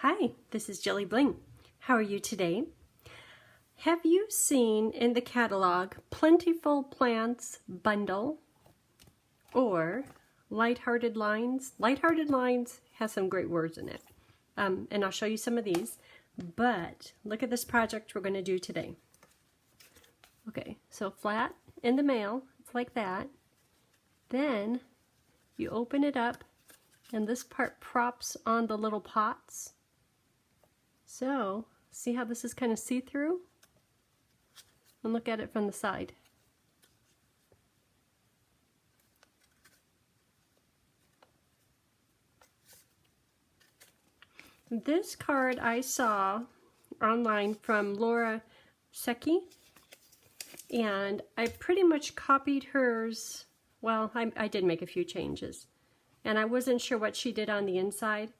Hi, this is Jillibling. How are you today? Have you seen in the catalog Plentiful Plants Bundle or Lighthearted Lines? Lighthearted Lines has some great words in it, and I'll show you some of these, but look at this project we're going to do today. Okay, so flat in the mail, it's like that. Then you open it up and this part props on the little pots. So, see how this is kind of see-through? And look at it from the side. This card I saw online from Laura Seki, and I pretty much copied hers. Well, I did make a few changes, and I wasn't sure what she did on the inside.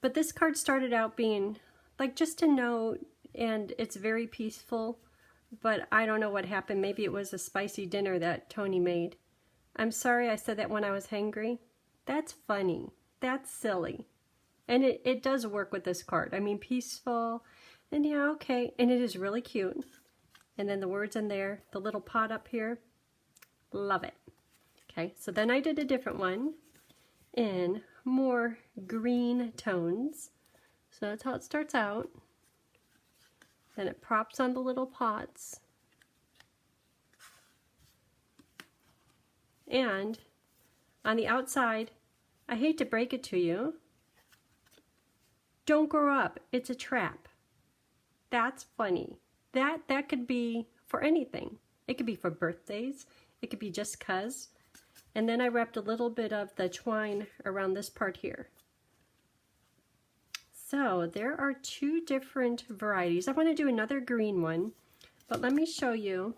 But this card started out being like just a note, and it's very peaceful, but I don't know what happened. Maybe it was a spicy dinner that Tony made. I'm sorry I said that when I was hangry. That's funny. That's silly. And it does work with this card. I mean, peaceful, and yeah, okay. And it is really cute. And then the words in there, the little pot up here, love it. Okay, so then I did a different one in more green tones. So that's how it starts out. Then it props on the little pots. And on the outside, I hate to break it to you, don't grow up, it's a trap. That's funny. That could be for anything. It could be for birthdays, it could be just 'cause. And then I wrapped a little bit of the twine around this part here. So there are two different varieties. I want to do another green one, but let me show you.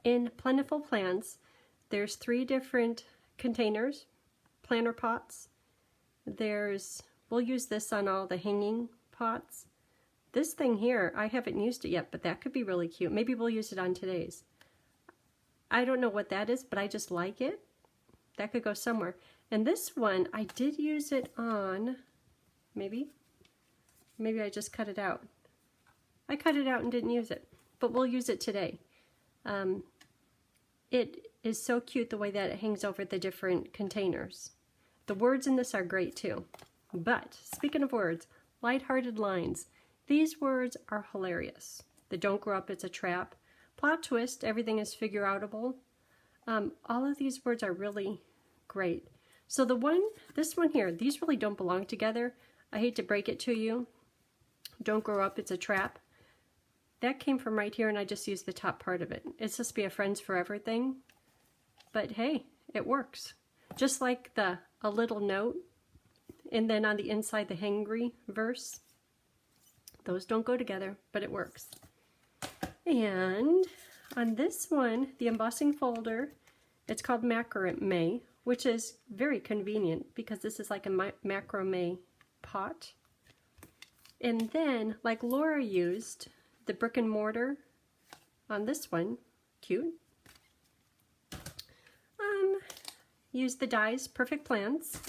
In Plentiful Plants, there's 3 different containers, planter pots. We'll use this on all the hanging pots. This thing here, I haven't used it yet, but that could be really cute. Maybe we'll use it on today's. I don't know what that is, but I just like it. That could go somewhere. And this one, I did use it on, maybe I just cut it out. I cut it out and didn't use it, but we'll use it today. It is so cute the way that it hangs over the different containers. The words in this are great too. But speaking of words, lighthearted lines. These words are hilarious. The don't grow up, it's a trap. Plot twist, everything is figure-outable. All of these words are really great. So this one here, these really don't belong together. I hate to break it to you. Don't grow up, it's a trap. That came from right here, and I just used the top part of it. It's supposed to be a friends forever thing. But hey, it works. Just like a little note, and then on the inside the hangry verse. Those don't go together, but it works. And on this one, the embossing folder, it's called Macrame, which is very convenient because this is like a macrame pot. And then, like Laura used, the brick and mortar on this one, cute. Use the dies, Perfect Plants,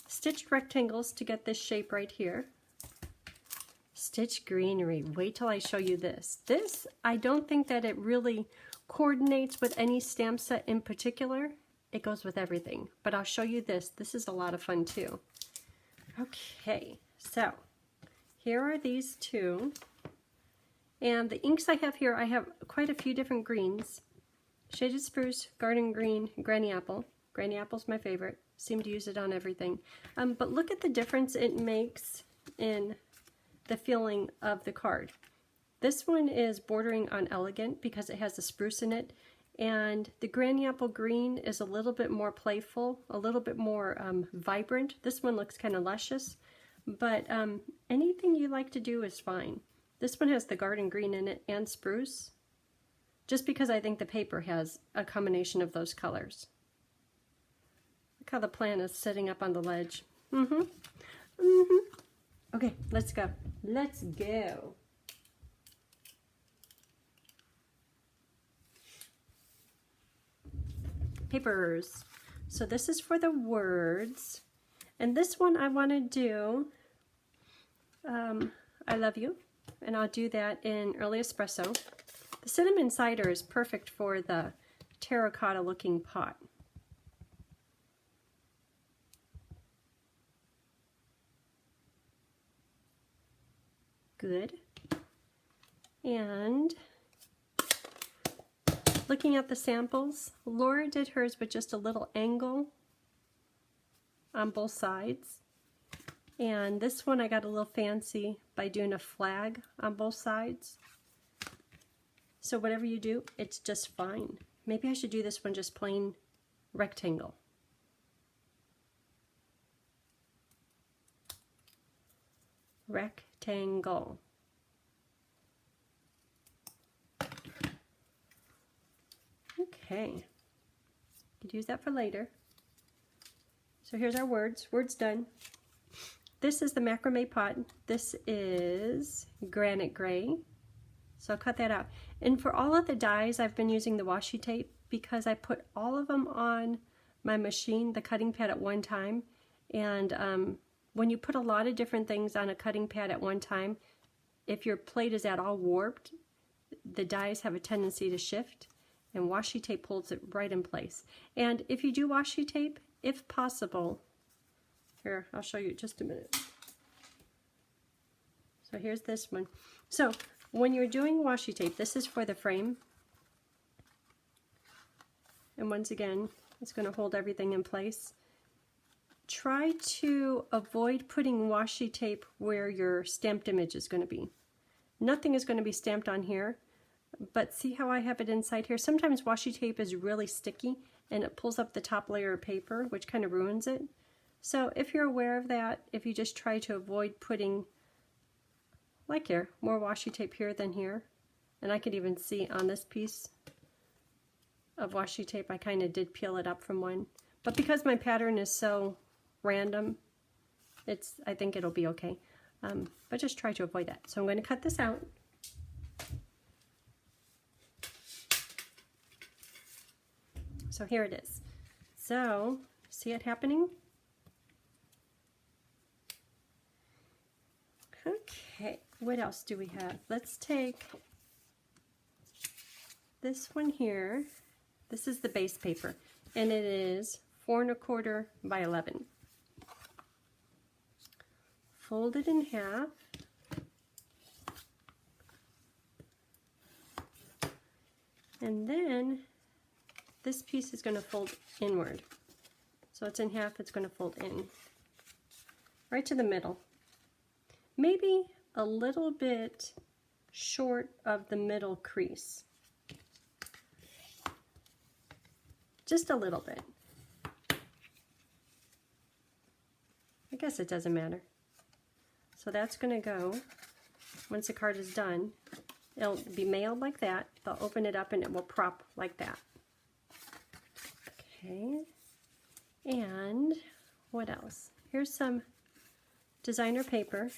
stitched rectangles to get this shape right here. Stitch Greenery. Wait till I show you this. This, I don't think that it really coordinates with any stamp set in particular. It goes with everything. But I'll show you this. This is a lot of fun too. Okay, so here are these two. And the inks I have here, I have quite a few different greens. Shaded Spruce, Garden Green, Granny Apple. Granny Apple's my favorite. Seem to use it on everything. But look at the difference it makes in the feeling of the card. This one is bordering on elegant because it has the spruce in it, and the Granny Apple Green is a little bit more playful, a little bit more vibrant. This one looks kind of luscious, but anything you like to do is fine. This one has the Garden Green in it and spruce, just because I think the paper has a combination of those colors. Look how the plant is sitting up on the ledge. Okay, let's go. Let's go. Papers. So this is for the words. And this one I want to do I Love You, and I'll do that in Early Espresso. The cinnamon cider is perfect for the terracotta looking pot. Good. And looking at the samples, Laura did hers with just a little angle on both sides. And this one I got a little fancy by doing a flag on both sides. So whatever you do, it's just fine. Maybe I should do this one just plain rectangle. Rectangle. Okay. Could use that for later. So here's our words. Words done. This is the macrame pot. This is granite gray. So I'll cut that out. And for all of the dies, I've been using the washi tape because I put all of them on my machine, the cutting pad at one time. And when you put a lot of different things on a cutting pad at one time, if your plate is at all warped, the dies have a tendency to shift, and washi tape holds it right in place. And if you do washi tape, if possible, here, I'll show you just a minute. So here's this one. So when you're doing washi tape, this is for the frame. And once again, it's going to hold everything in place. Try to avoid putting washi tape where your stamped image is going to be. Nothing is going to be stamped on here, but see how I have it inside here? Sometimes washi tape is really sticky and it pulls up the top layer of paper, which kind of ruins it. So if you're aware of that, if you just try to avoid putting, like here, more washi tape here than here, and I could even see on this piece of washi tape, I kind of did peel it up from one. But because my pattern is so random, I think it'll be okay. But just try to avoid that. So I'm going to cut this out. So here it is. So, see it happening? Okay, what else do we have? Let's take this one here. This is the base paper, and it is 4 1/4 by 11. Fold it in half. And then this piece is going to fold inward. So it's in half, it's going to fold in. Right to the middle. Maybe a little bit short of the middle crease. Just a little bit. I guess it doesn't matter. So that's going to go, once the card is done, it'll be mailed like that. They'll open it up and it will prop like that. Okay, and what else? Here's some designer paper.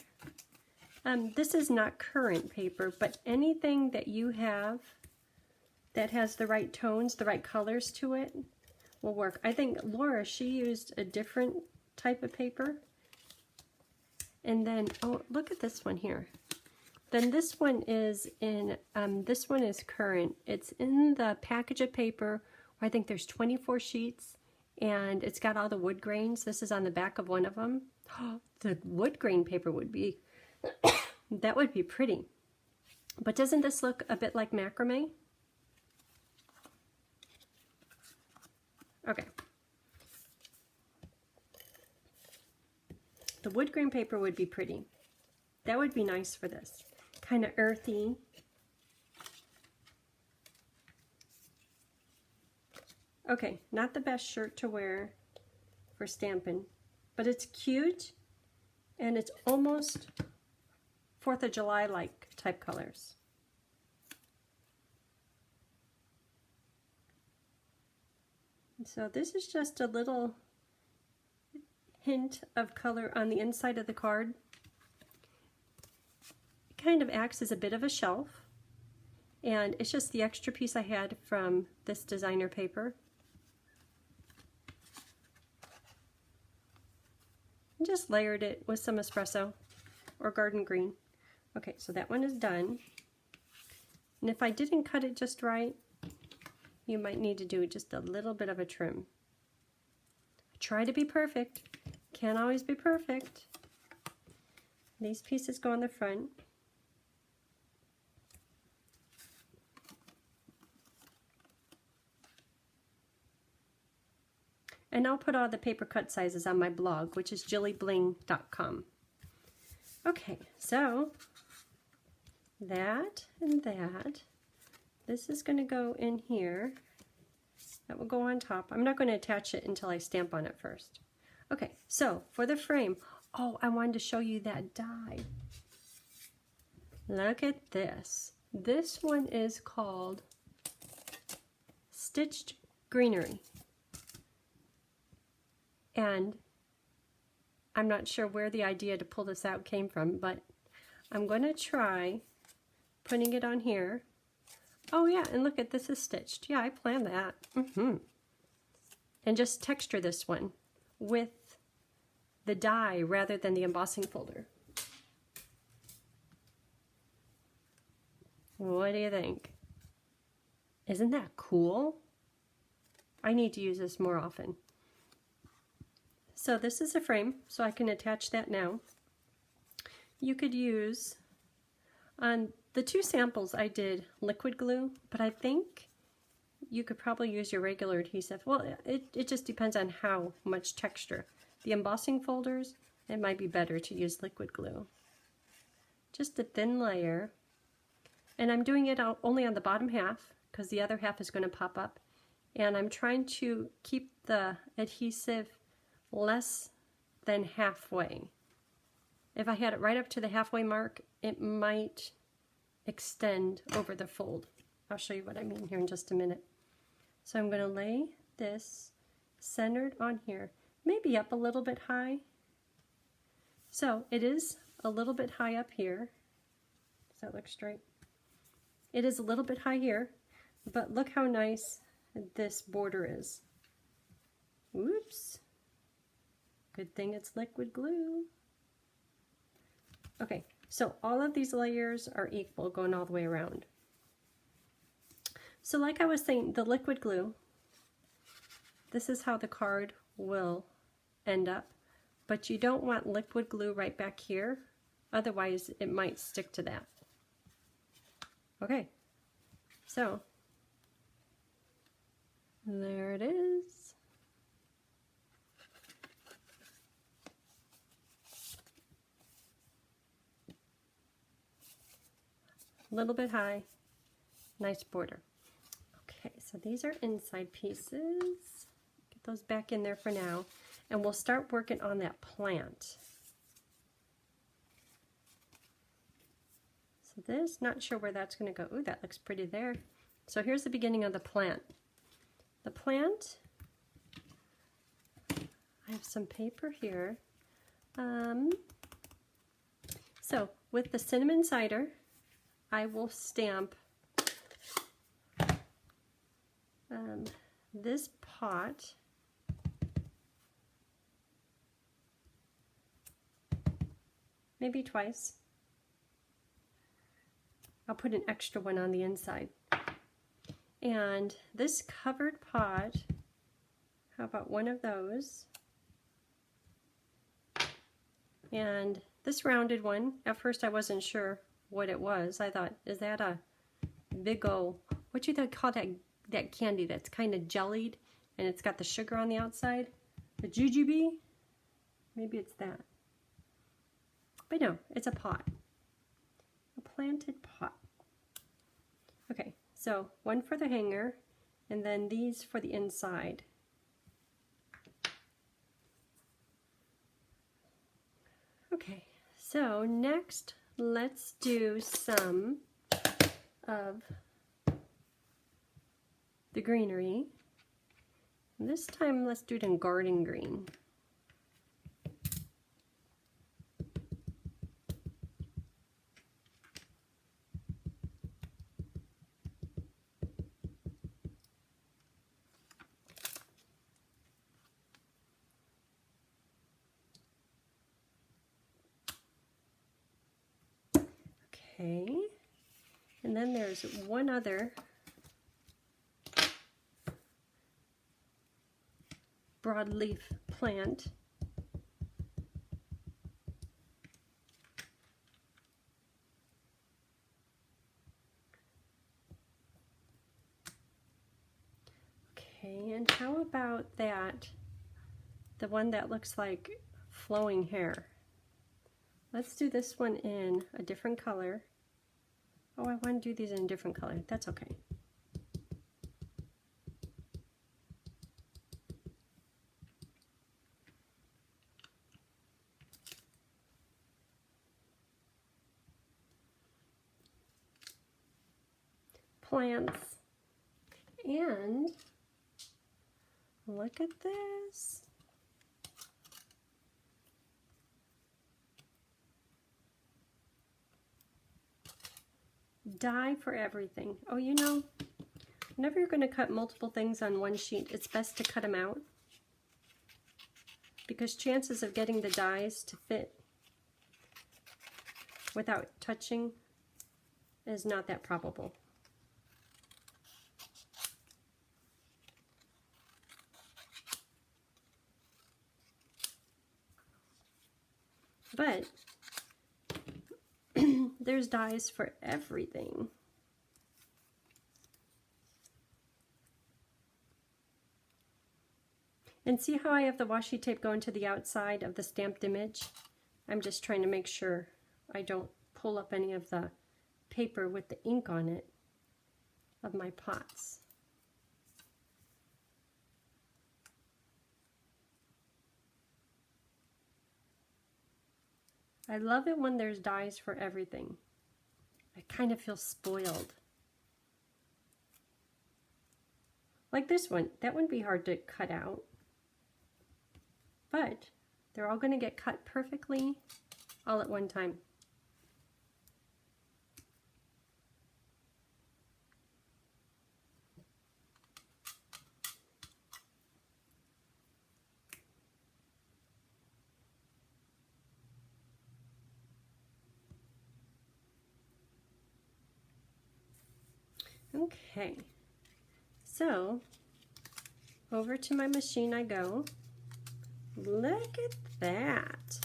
This is not current paper, but anything that you have that has the right tones, the right colors to it, will work. I think Laura, she used a different type of paper. And then, oh, look at this one here. Then this one is in, this one is current. It's in the package of paper where I think there's 24 sheets, and it's got all the wood grains. This is on the back of one of them. Oh, the wood grain paper would be, that would be pretty. But doesn't this look a bit like macrame? Okay. The wood grain paper would be pretty. That would be nice for this. Kind of earthy. Okay, not the best shirt to wear for stamping, but it's cute and it's almost 4th of July-like type colors. So this is just a little hint of color on the inside of the card. It kind of acts as a bit of a shelf, and it's just the extra piece I had from this designer paper. and just layered it with some espresso or garden green. Okay, so that one is done. And if I didn't cut it just right, you might need to do just a little bit of a trim. Try to be perfect. Can't always be perfect. These pieces go on the front. And I'll put all the paper cut sizes on my blog, which is jillibling.com. Okay, so that and that. This is going to go in here. That will go on top. I'm not going to attach it until I stamp on it first. Okay, so for the frame, oh, I wanted to show you that die. Look at this. This one is called Stitched Greenery. And I'm not sure where the idea to pull this out came from, but I'm going to try putting it on here. Oh yeah, and look at this is stitched. Yeah, I planned that. And just texture this one with the die rather than the embossing folder. What do you think? Isn't that cool? I need to use this more often. So this is a frame, so I can attach that now. You could use, on the two samples I did liquid glue, but I think you could probably use your regular adhesive. Well, it just depends on how much texture. The embossing folders, it might be better to use liquid glue. Just a thin layer. And I'm doing it only on the bottom half because the other half is going to pop up. And I'm trying to keep the adhesive less than halfway. If I had it right up to the halfway mark, it might extend over the fold. I'll show you what I mean here in just a minute. So I'm going to lay this centered on here, maybe up a little bit high. So it is a little bit high up here. Does that look straight? It is a little bit high here, but look how nice this border is. Whoops. Good thing it's liquid glue. Okay, so all of these layers are equal going all the way around. So like I was saying, the liquid glue, this is how the card will end up, but you don't want liquid glue right back here, otherwise it might stick to that. Okay, so there it is. A little bit high, nice border. Okay, so these are inside pieces. Get those back in there for now, and we'll start working on that plant. So this, not sure where that's going to go. Ooh, that looks pretty there. So here's the beginning of the plant. The plant, I have some paper here. So with the cinnamon cider, I will stamp this pot maybe twice. I'll put an extra one on the inside. And this covered pot, how about one of those? And this rounded one, at first I wasn't sure what it was. I thought, is that a big old, what do you call that candy that's kind of jellied and it's got the sugar on the outside? A jujube? Maybe it's that. But no, it's a pot. A planted pot. Okay, so one for the hanger and then these for the inside. Okay, so next let's do some of the greenery. And this time let's do it in garden green. Okay, and then there's one other broadleaf plant. Okay, and how about that, the one that looks like flowing hair? Let's do this one in a different color. Oh, I want to do these in a different color. That's okay. Plants. And look at this. Die for everything. Oh, you know, whenever you're going to cut multiple things on one sheet, it's best to cut them out, because chances of getting the dies to fit without touching is not that probable. But there's dies for everything. And see how I have the washi tape going to the outside of the stamped image? I'm just trying to make sure I don't pull up any of the paper with the ink on it of my pots. I love it when there's dies for everything. I kind of feel spoiled. Like this one, that wouldn't be hard to cut out. But they're all going to get cut perfectly all at one time. Okay, so over to my machine I go. Look at that.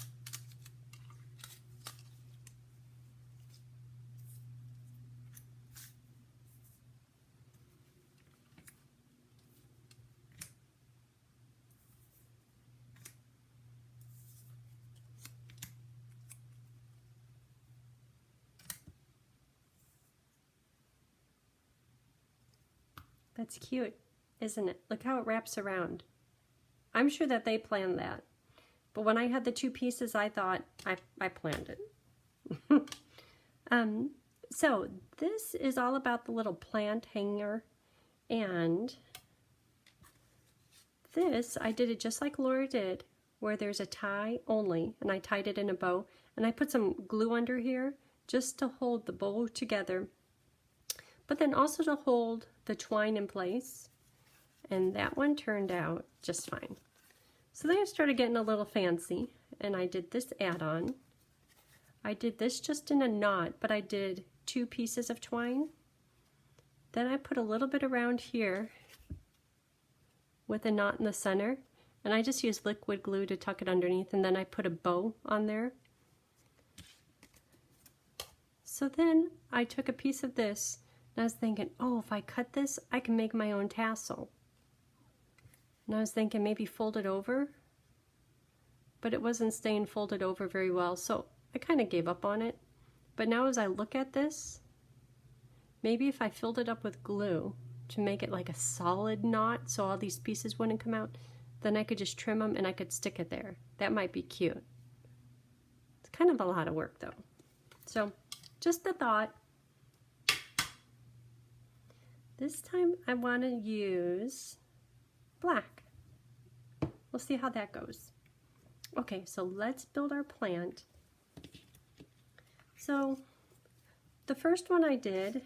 That's cute, isn't it? Look how it wraps around. I'm sure that they planned that. But when I had the two pieces, I thought I planned it. So this is all about the little plant hanger. And this, I did it just like Laura did, where there's a tie only. And I tied it in a bow. And I put some glue under here just to hold the bow together, but then also to hold the twine in place. And that one turned out just fine. So then I started getting a little fancy, and I did this add-on. I did this just in a knot, but I did 2 pieces of twine. Then I put a little bit around here with a knot in the center, and I just used liquid glue to tuck it underneath, and then I put a bow on there. So then I took a piece of this, and I was thinking, oh, if I cut this, I can make my own tassel. And I was thinking maybe fold it over, but it wasn't staying folded over very well, so I kind of gave up on it. But now as I look at this, maybe if I filled it up with glue to make it like a solid knot so all these pieces wouldn't come out, then I could just trim them and I could stick it there. That might be cute. It's kind of a lot of work though. So just a thought. This time I want to use black. We'll see how that goes. Okay, so let's build our plant. So the first one I did,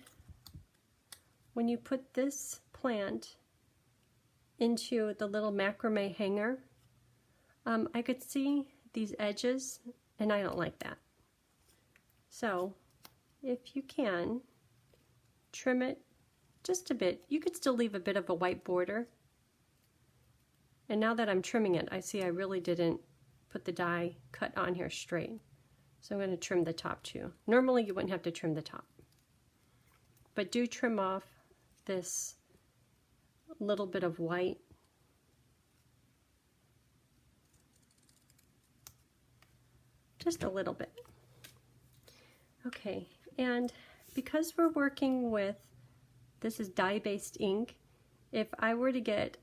when you put this plant into the little macrame hanger, I could see these edges and I don't like that. So if you can, trim it just a bit. You could still leave a bit of a white border. And now that I'm trimming it, I see I really didn't put the die cut on here straight. So I'm going to trim the top too. Normally you wouldn't have to trim the top. But do trim off this little bit of white. Just a little bit. Okay, and because we're working with, this is dye-based ink, if I were to get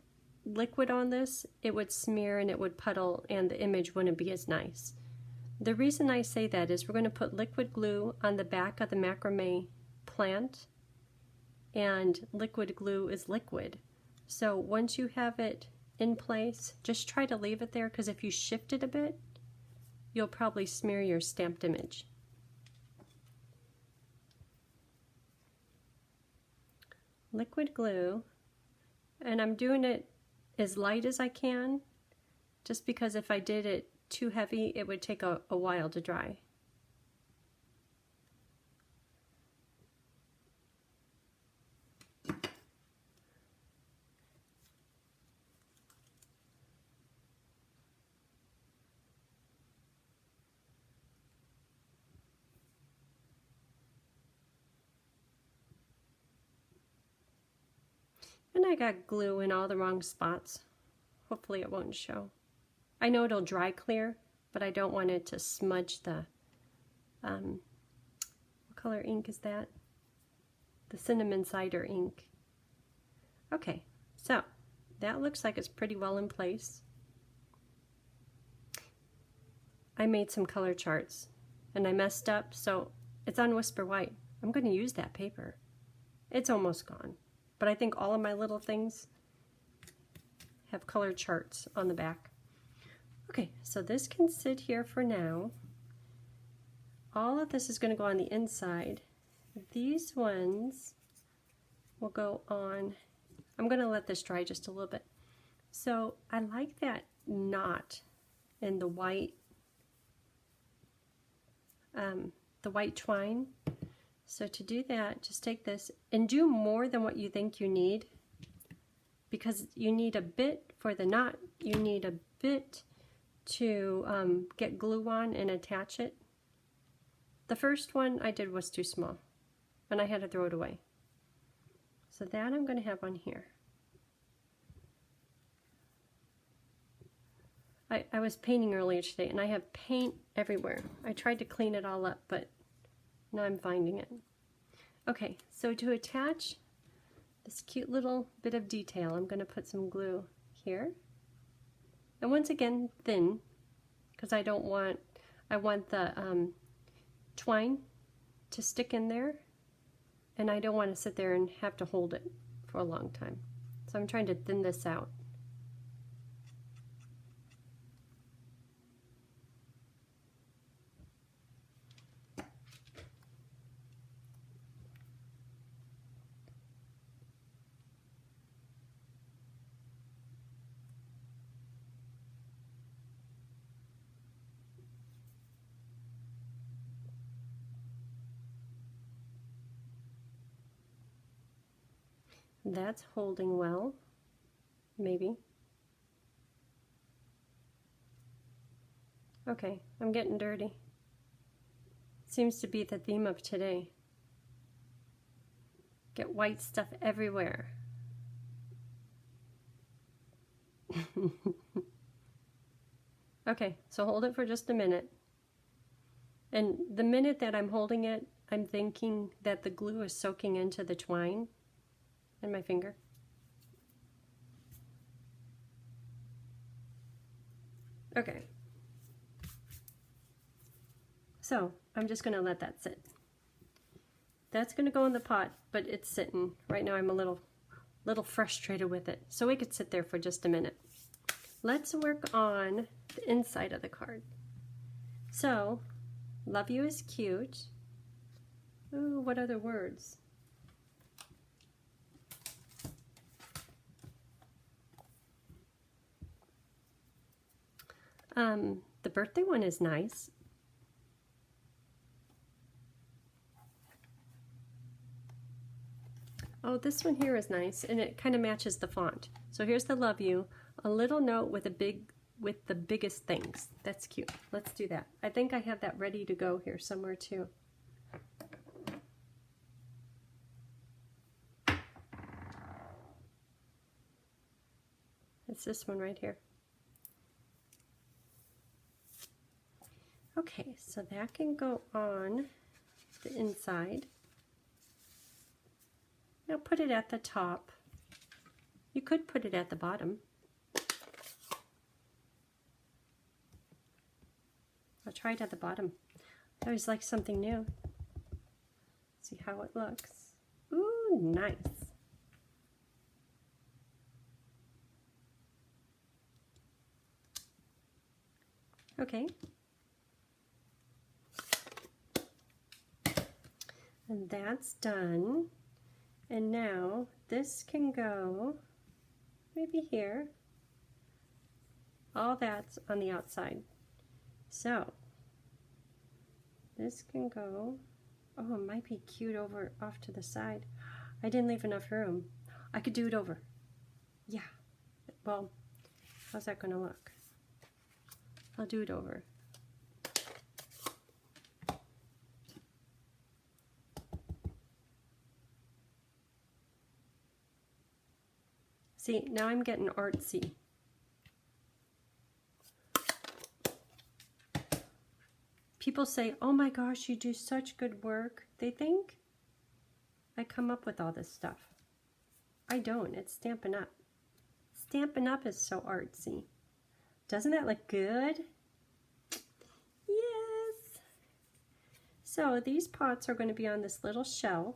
liquid on this, it would smear and it would puddle and the image wouldn't be as nice. The reason I say that is we're going to put liquid glue on the back of the macrame plant, and liquid glue is liquid. So once you have it in place, just try to leave it there, because if you shift it a bit, you'll probably smear your stamped image. Liquid glue, and I'm doing it as light as I can, just because if I did it too heavy, it would take a while to dry. And I got glue in all the wrong spots. Hopefully it won't show. I know it'll dry clear, but I don't want it to smudge the, what color ink is that? The cinnamon cider ink. Okay, so that looks like it's pretty well in place. I made some color charts and I messed up, so it's on Whisper White. I'm going to use that paper. It's almost gone. But I think all of my little things have color charts on the back. Okay, so this can sit here for now. All of this is going to go on the inside. These ones will go on. I'm going to let this dry just a little bit. So I like that knot in the white twine. So to do that, just take this and do more than what you think you need, because you need a bit for the knot, you need a bit to get glue on and attach it. The first one I did was too small and I had to throw it away. So that I'm going to have on here. I was painting earlier today and I have paint everywhere. I tried to clean it all up, but now I'm finding it. Okay, so to attach this cute little bit of detail, I'm going to put some glue here. And once again, thin, because I want the twine to stick in there, and I don't want to sit there and have to hold it for a long time. So I'm trying to thin this out. That's holding well, maybe. Okay, I'm getting dirty. Seems to be the theme of today. Get white stuff everywhere. Okay, so hold it for just a minute. And the minute that I'm holding it, I'm thinking that the glue is soaking into the twine in my finger. Okay. So I'm just going to let that sit. That's going to go in the pot, but it's sitting. Right now I'm a little frustrated with it. So we could sit there for just a minute. Let's work on the inside of the card. So, love you is cute. Ooh, what other words? The birthday one is nice. Oh, this one here is nice, and it kind of matches the font. So here's the love you, a little note with the biggest things. That's cute. Let's do that. I think I have that ready to go here somewhere too. It's this one right here. Okay, so that can go on the inside. Now put it at the top. You could put it at the bottom. I'll try it at the bottom. I always like something new. See how it looks. Ooh, nice. Okay. And that's done. And now this can go maybe here. All that's on the outside. So this can go, oh, it might be cute over off to the side. I didn't leave enough room. I could do it over. Yeah. Well, how's that going to look? I'll do it over. See, now I'm getting artsy. People say, oh my gosh, you do such good work. They think I come up with all this stuff. I don't. It's Stampin' Up. Stampin' Up is so artsy. Doesn't that look good? Yes. So these pots are going to be on this little shelf.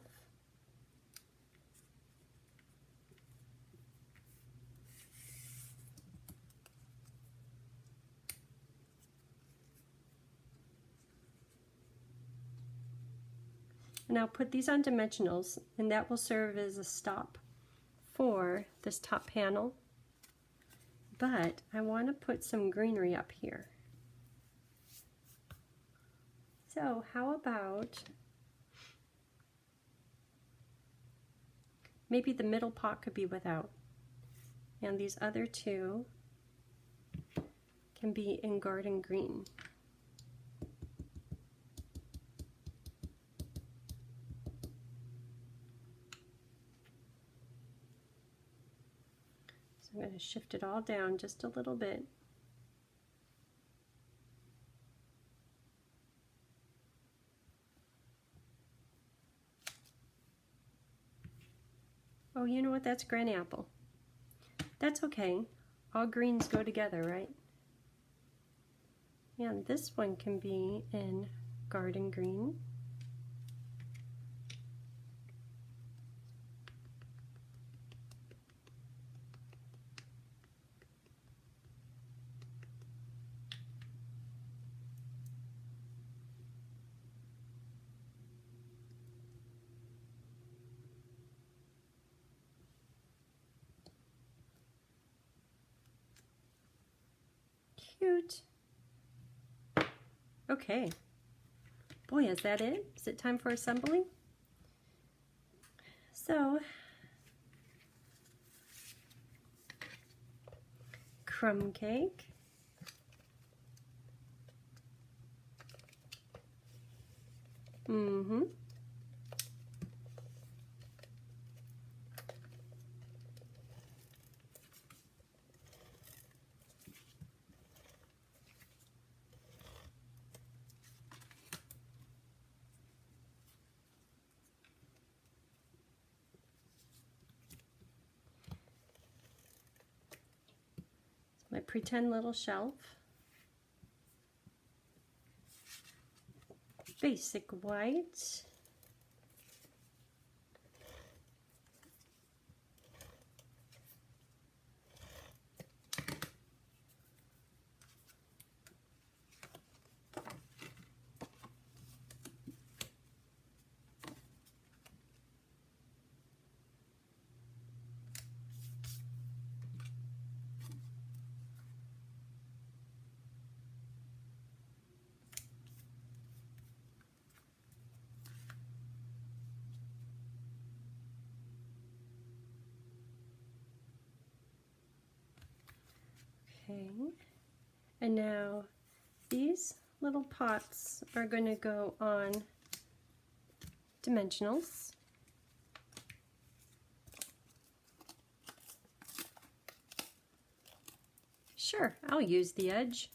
And I'll put these on dimensionals, and that will serve as a stop for this top panel. But I want to put some greenery up here. So how about maybe the middle pot could be without, and these other two can be in garden green. I'm going to shift it all down just a little bit. Oh, you know what? That's Granny Apple. That's okay. All greens go together, right? And this one can be in garden green. Cute. Okay. Boy, is that it? Is it time for assembly? So, crumb cake. Mm-hmm. My pretend little shelf. Basic white. Okay, and now these little pots are going to go on dimensionals. Sure, I'll use the edge.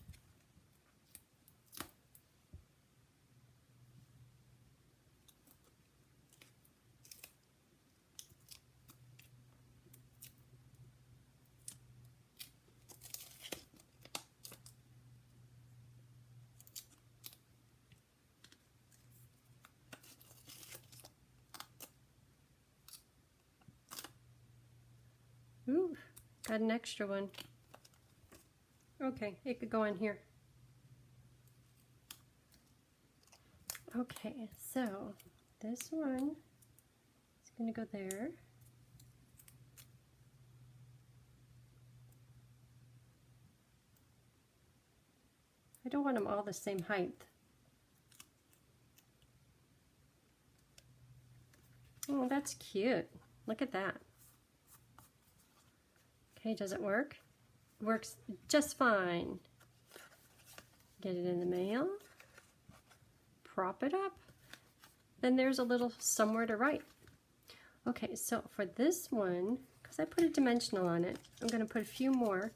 Ooh, got an extra one. Okay, it could go in here. Okay, so this one is going to go there. I don't want them all the same height. Oh, that's cute. Look at that. Okay, does it work? Works just fine. Get it in the mail. Prop it up. Then there's a little somewhere to write. Okay, so for this one, because I put a dimensional on it, I'm going to put a few more,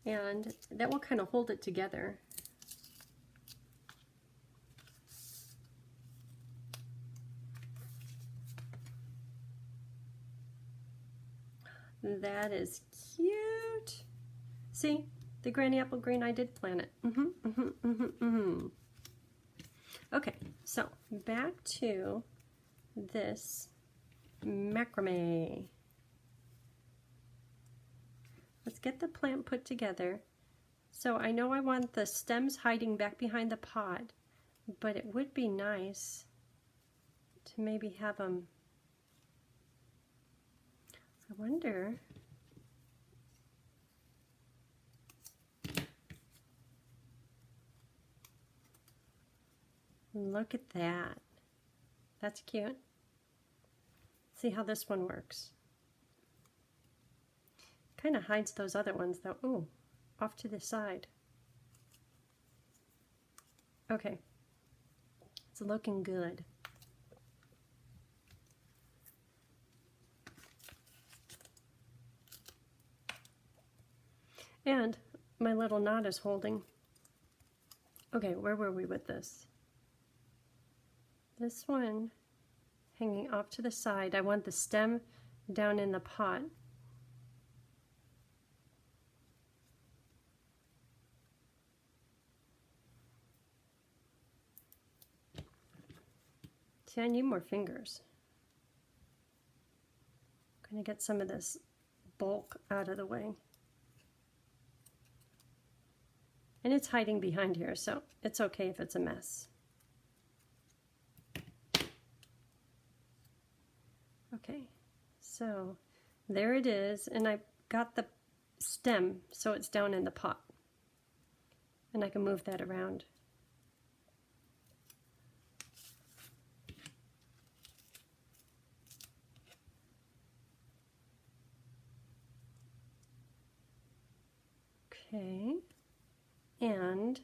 and that will kind of hold it together. That is cute. See, the granny apple green, I did plan it. Okay, so back to this macrame. Let's get the plant put together. So I know I want the stems hiding back behind the pot, but it would be nice to maybe have them. I wonder. Look at that. That's cute. See how this one works. Kind of hides those other ones though. Ooh, off to the side. Okay. It's looking good. And my little knot is holding. Okay, where were we with this? This one hanging off to the side. I want the stem down in the pot. See, I need more fingers. I'm going to get some of this bulk out of the way. And it's hiding behind here, so it's okay if it's a mess. Okay, so there it is, and I got the stem so it's down in the pot. And I can move that around. Okay, and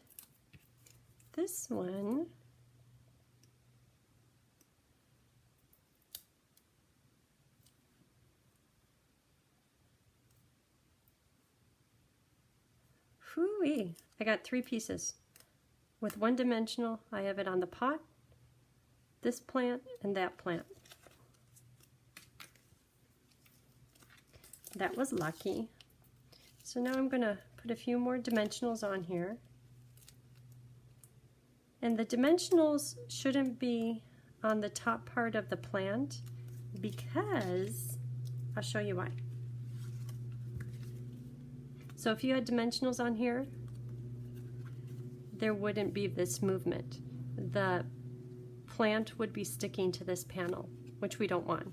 this one, whoo-wee, I got 3 pieces. With one dimensional, I have it on the pot, this plant, and that plant. That was lucky. So now I'm going to put a few more dimensionals on here. And the dimensionals shouldn't be on the top part of the plant because, I'll show you why. So if you had dimensionals on here, there wouldn't be this movement. The plant would be sticking to this panel, which we don't want.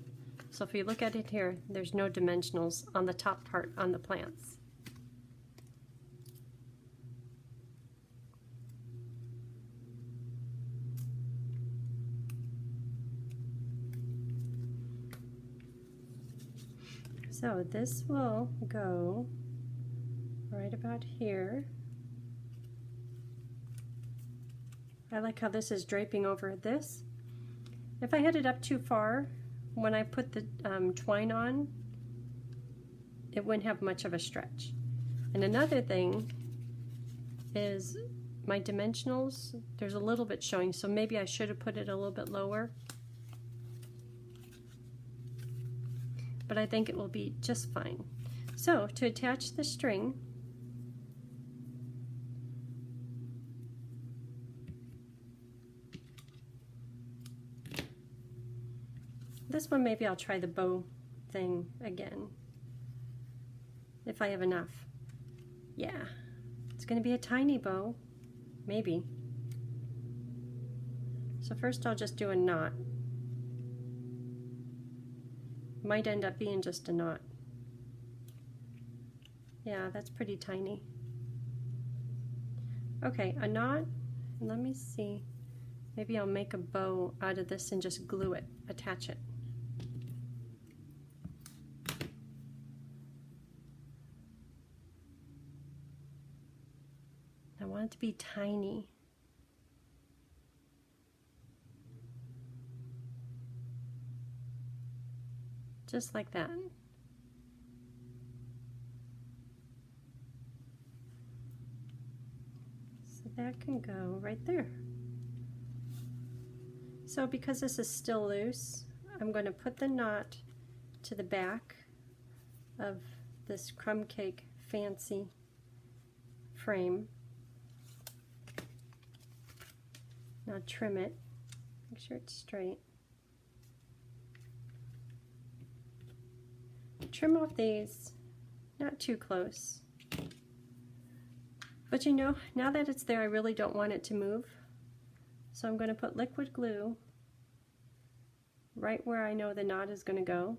So if you look at it here, there's no dimensionals on the top part on the plants. So this will go right right about here. I like how this is draping over this. If I had it up too far, when I put the twine on, it wouldn't have much of a stretch. And another thing is my dimensionals, there's a little bit showing, so maybe I should have put it a little bit lower. But I think it will be just fine. So to attach the string, this one maybe I'll try the bow thing again if I have enough. Yeah, it's going to be a tiny bow, maybe. So first I'll just do a knot. Might end up being just a knot. Yeah, that's pretty tiny. Okay, a knot. Let me see. Maybe I'll make a bow out of this and just glue it, attach it. I want it to be tiny. Just like that. So that can go right there. So because this is still loose, I'm going to put the knot to the back of this crumb cake fancy frame. Now trim it, make sure it's straight. Trim off these, not too close. But you know, now that it's there, I really don't want it to move. So I'm going to put liquid glue right where I know the knot is going to go.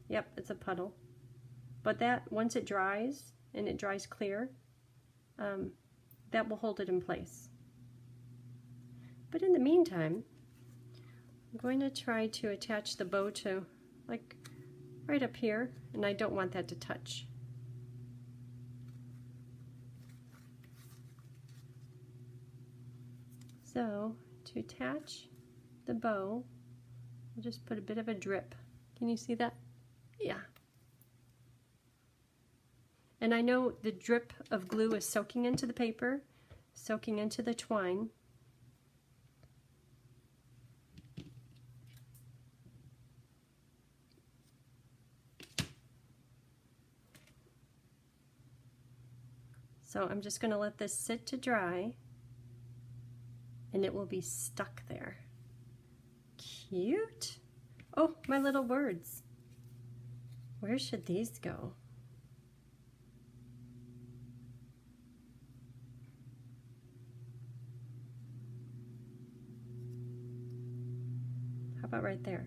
Yep, it's a puddle. But that, once it dries, and it dries clear, that will hold it in place. But in the meantime, I'm going to try to attach the bow to, like, right up here, and I don't want that to touch. So, to attach the bow, I'll just put a bit of a drip. Can you see that? Yeah. And I know the drip of glue is soaking into the paper, soaking into the twine. So I'm just going to let this sit to dry, and it will be stuck there. Cute. Oh, my little words. Where should these go? How about right there?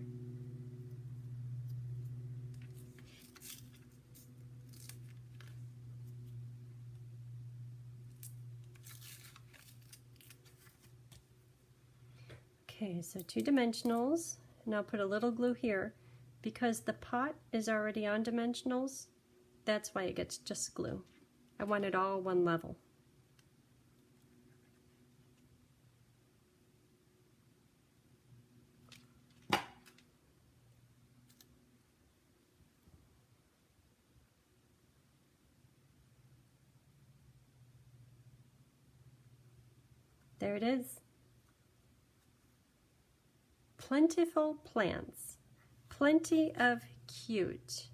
Okay, so 2 dimensionals, and I'll put a little glue here. Because the pot is already on dimensionals, that's why it gets just glue. I want it all one level. There it is. Plentiful plants. Plenty of cute.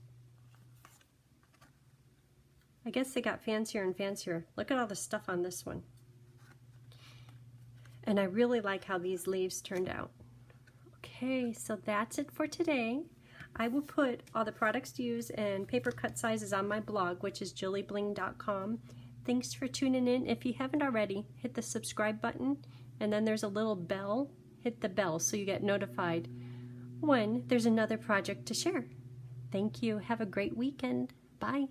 I guess they got fancier and fancier. Look at all the stuff on this one. And I really like how these leaves turned out. Okay, so that's it for today. I will put all the products to use and paper cut sizes on my blog, which is jillibling.com. Thanks for tuning in. If you haven't already, hit the subscribe button, and then there's a little bell. Hit the bell so you get notified when there's another project to share. Thank you. Have a great weekend. Bye.